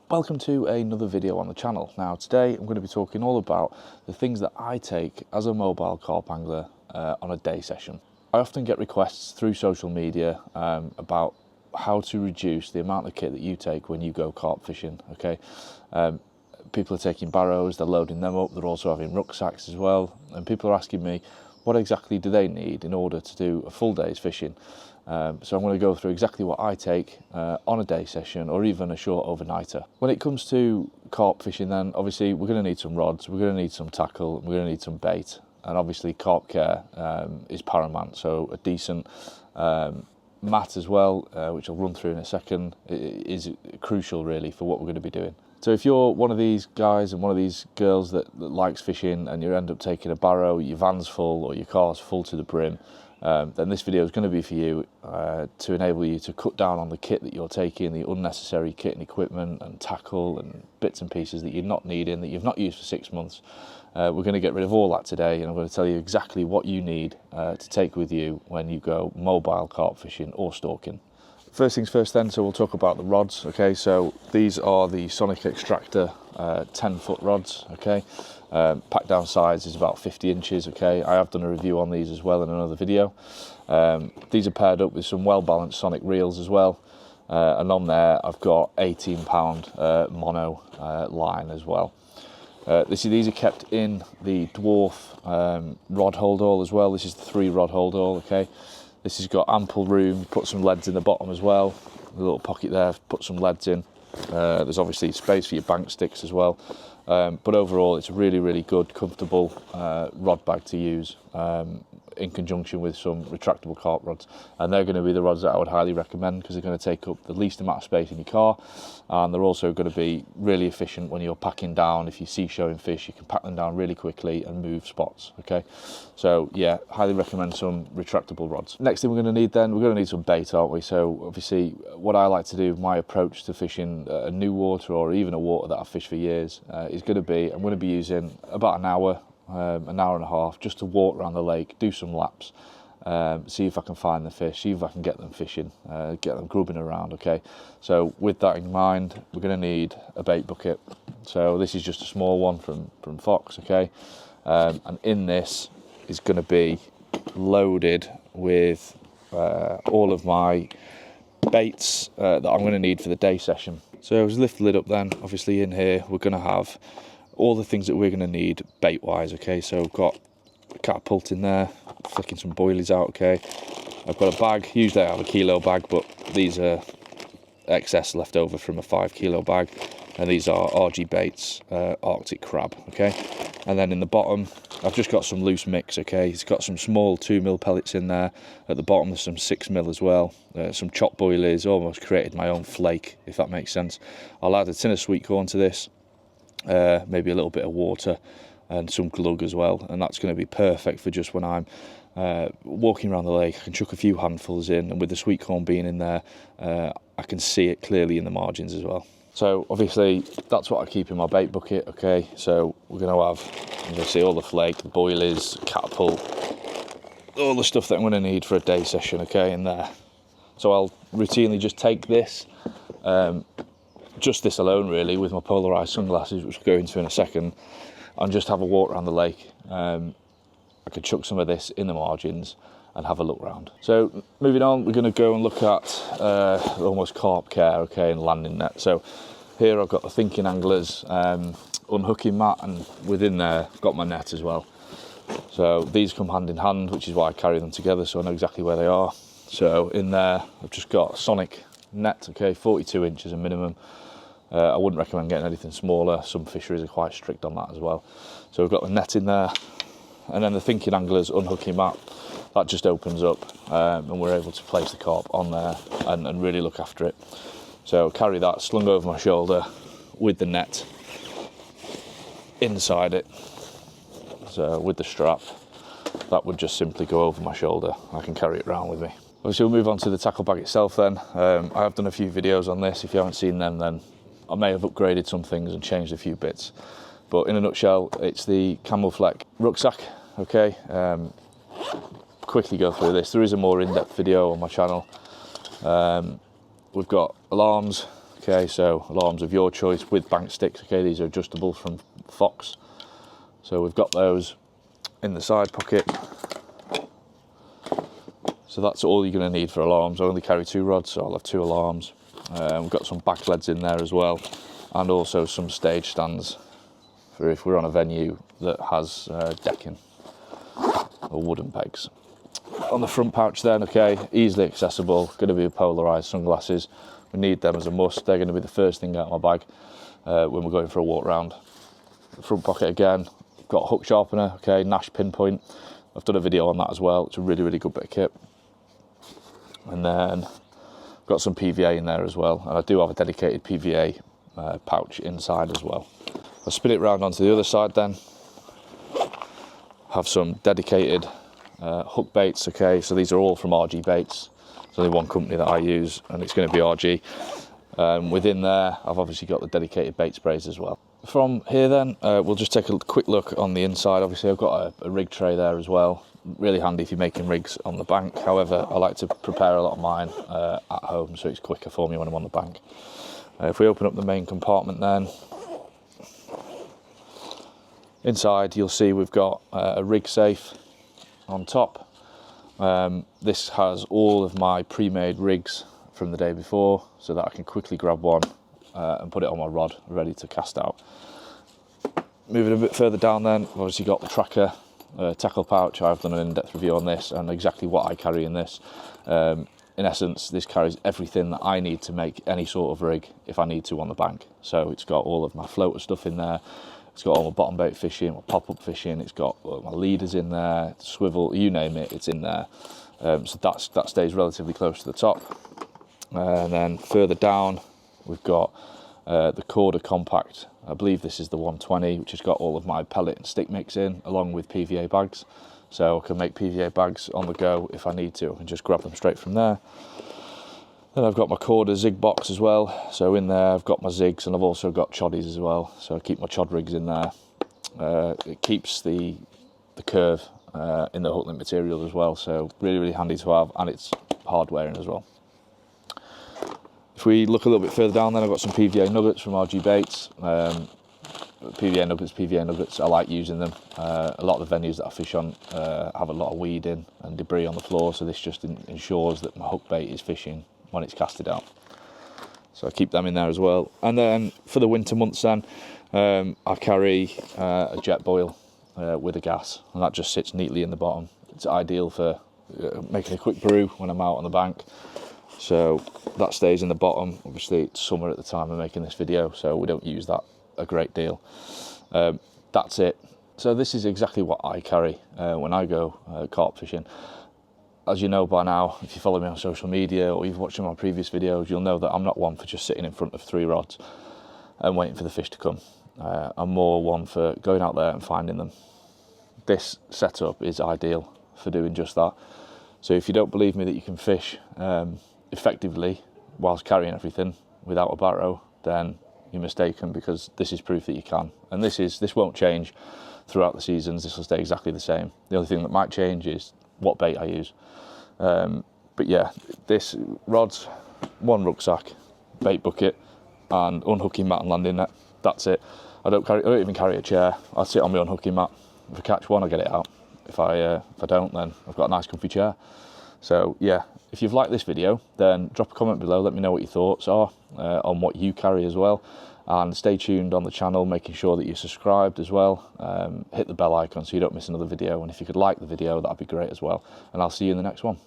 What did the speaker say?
Welcome to another video on the channel. Now today I'm going to be talking all about the things that I take as a mobile carp angler on a day session. I often get requests through social media about how to reduce the amount of kit that you take when you go carp fishing. Okay, people are taking barrows, they're loading them up, they're also having rucksacks as well, and people are asking me what exactly do they need in order to do a full day's fishing. So I'm going to go through exactly what I take on a day session or even a short overnighter. When it comes to carp fishing then, obviously we're going to need some rods, we're going to need some tackle, we're going to need some bait, and obviously carp care is paramount, so a decent mat as well, which I'll run through in a second, is crucial really for what we're going to be doing. So if you're one of these guys and one of these girls that likes fishing and you end up taking a barrow, your van's full or your car's full to the brim, then this video is going to be for you to enable you to cut down on the kit that you're taking, the unnecessary kit and equipment and tackle and bits and pieces that you're not needing, that you've not used for 6 months. We're going to get rid of all that today, and I'm going to tell you exactly what you need to take with you when you go mobile carp fishing or stalking. First things first then, so we'll talk about the rods. Okay, so these are the Sonic Extractor 10-foot rods. Okay, pack down size is about 50 inches. Okay, I have done a review on these as well in another video. These are paired up with some well-balanced Sonic reels as well, and on there I've got 18-pound mono line as well. These are kept in the dwarf rod hold all as well. This is the 3-rod hold all. Okay, this has got ample room, put some leads in the bottom as well, a little pocket there, put some leads in. There's obviously space for your bank sticks as well, but overall it's a really good, comfortable rod bag to use in conjunction with some retractable carp rods, and they're going to be the rods that I would highly recommend because they're going to take up the least amount of space in your car, and they're also going to be really efficient when you're packing down. If you see showing fish, you can pack them down really quickly and move spots. Okay, so yeah, highly recommend some retractable rods. Next thing we're going to need then, we're going to need some bait, aren't we? So obviously what I like to do, my approach to fishing a new water or even a water that I've fished for years is going to be, I'm going to be using about an hour and a half just to walk around the lake, do some laps, see if I can find the fish, see if I can get them fishing, get them grubbing around. Okay, so with that in mind, we're going to need a bait bucket. So this is just a small one from Fox. Okay, and in this is going to be loaded with all of my baits that I'm going to need for the day session. So just lift the lid up then. Obviously in here we're going to have all the things that we're going to need bait wise. Okay, so I've got a catapult in there, flicking some boilies out. Okay, I've got a bag. Usually I have a kilo bag, but these are excess left over from a 5 kilo bag, and these are RG Baits Arctic crab. Okay, and then in the bottom I've just got some loose mix. Okay, it's got some small 2mm pellets in there. At the bottom there's some 6mm as well, some chopped boilies. Almost created my own flake, if that makes sense. I'll add a tin of sweet corn to this, maybe a little bit of water and some glug as well, and that's going to be perfect for just when I'm walking around the lake. I can chuck a few handfuls in, and with the sweet corn being in there, I can see it clearly in the margins as well. So obviously that's what I keep in my bait bucket. Okay, so we're going to have, you see, all the flake, the boilies, catapult, all the stuff that I'm going to need for a day session. Okay, in there. So I'll routinely just take this, just this alone really, with my polarized sunglasses, which we'll go into in a second, and just have a walk around the lake. I could chuck some of this in the margins and have a look around. So moving on, we're going to go and look at almost carp care, okay, and landing net. So here I've got the Thinking Anglers unhooking mat, and within there I've got my net as well. So these come hand in hand, which is why I carry them together, so I know exactly where they are. So in there I've just got Sonic net, okay, 42 inches a minimum. I wouldn't recommend getting anything smaller. Some fisheries are quite strict on that as well. So we've got the net in there, and then the Thinking Anglers unhooking mat, that just opens up, and we're able to place the carp on there and really look after it. So carry that slung over my shoulder with the net inside it. So with the strap, that would just simply go over my shoulder. I can carry it around with me. Obviously we'll move on to the tackle bag itself then. I have done a few videos on this. If you haven't seen them, then I may have upgraded some things and changed a few bits. But in a nutshell, it's the Camel Fleck rucksack. Okay, quickly go through this. There is a more in-depth video on my channel. We've got alarms, Okay, so alarms of your choice with bank sticks. Okay, these are adjustable from Fox. So we've got those in the side pocket. So that's all you're going to need for alarms. I only carry 2 rods, so I'll have 2 alarms. We've got some back leads in there as well, and also some stage stands for if we're on a venue that has decking or wooden pegs. On the front pouch then, okay, easily accessible, going to be polarised sunglasses. We need them as a must. They're going to be the first thing out of my bag when we're going for a walk round. The front pocket again, got a hook sharpener, okay, Nash pinpoint. I've done a video on that as well. It's a really, really good bit of kit. And then got some PVA in there as well, and I do have a dedicated PVA pouch inside as well. I'll spin it round onto the other side then. Have some dedicated hook baits, okay, so these are all from RG Baits. There's only one company that I use, and it's going to be RG. Within there, I've obviously got the dedicated bait sprays as well. From here then, we'll just take a quick look on the inside. Obviously I've got a rig tray there as well. Really handy if you're making rigs on the bank. However, I like to prepare a lot of mine at home, so it's quicker for me when I'm on the bank. If we open up the main compartment then, inside you'll see we've got a rig safe on top. This has all of my pre-made rigs from the day before, so that I can quickly grab one and put it on my rod ready to cast out. Moving a bit further down then, we've obviously got the tracker tackle pouch. I've done an in-depth review on this and exactly what I carry in this. In essence, this carries everything that I need to make any sort of rig if I need to on the bank. So it's got all of my floater stuff in there, it's got all my bottom bait fishing, my pop-up fishing, it's got my leaders in there, swivel, you name it, it's in there. So that stays relatively close to the top. And then further down, we've got the Corda Compact. I believe this is the 120, which has got all of my pellet and stick mix in, along with PVA bags. So I can make PVA bags on the go if I need to. I can just grab them straight from there. Then I've got my Corda Zig box as well. So in there I've got my zigs, and I've also got choddies as well. So I keep my chod rigs in there. It keeps the curve in the hook link material as well. So really, really handy to have, and it's hard wearing as well. If we look a little bit further down then, I've got some PVA nuggets from RG Baits. PVA nuggets, I like using them. A lot of the venues that I fish on have a lot of weed in and debris on the floor, so this just ensures that my hook bait is fishing when it's casted out. So I keep them in there as well. And then for the winter months then, I carry a jet boil with a gas, and that just sits neatly in the bottom. It's ideal for making a quick brew when I'm out on the bank. So that stays in the bottom. Obviously it's summer at the time of making this video, so we don't use that a great deal. That's it. So this is exactly what I carry when I go carp fishing. As you know by now, if you follow me on social media or you've watched my previous videos, you'll know that I'm not one for just sitting in front of 3 rods and waiting for the fish to come. I'm more one for going out there and finding them. This setup is ideal for doing just that. So if you don't believe me that you can fish effectively whilst carrying everything without a barrow, then you're mistaken, because this is proof that you can. And this won't change throughout the seasons. This will stay exactly the same. The only thing that might change is what bait I use. But yeah, this rods, 1 rucksack, bait bucket, and unhooking mat and landing net. That's it. I don't even carry a chair. I sit on my unhooking mat. If I catch one, I get it out. If I don't, then I've got a nice comfy chair. So yeah, if you've liked this video, then drop a comment below, let me know what your thoughts are on what you carry as well, and stay tuned on the channel, making sure that you're subscribed as well. Hit the bell icon so you don't miss another video, and if you could like the video, that'd be great as well, and I'll see you in the next one.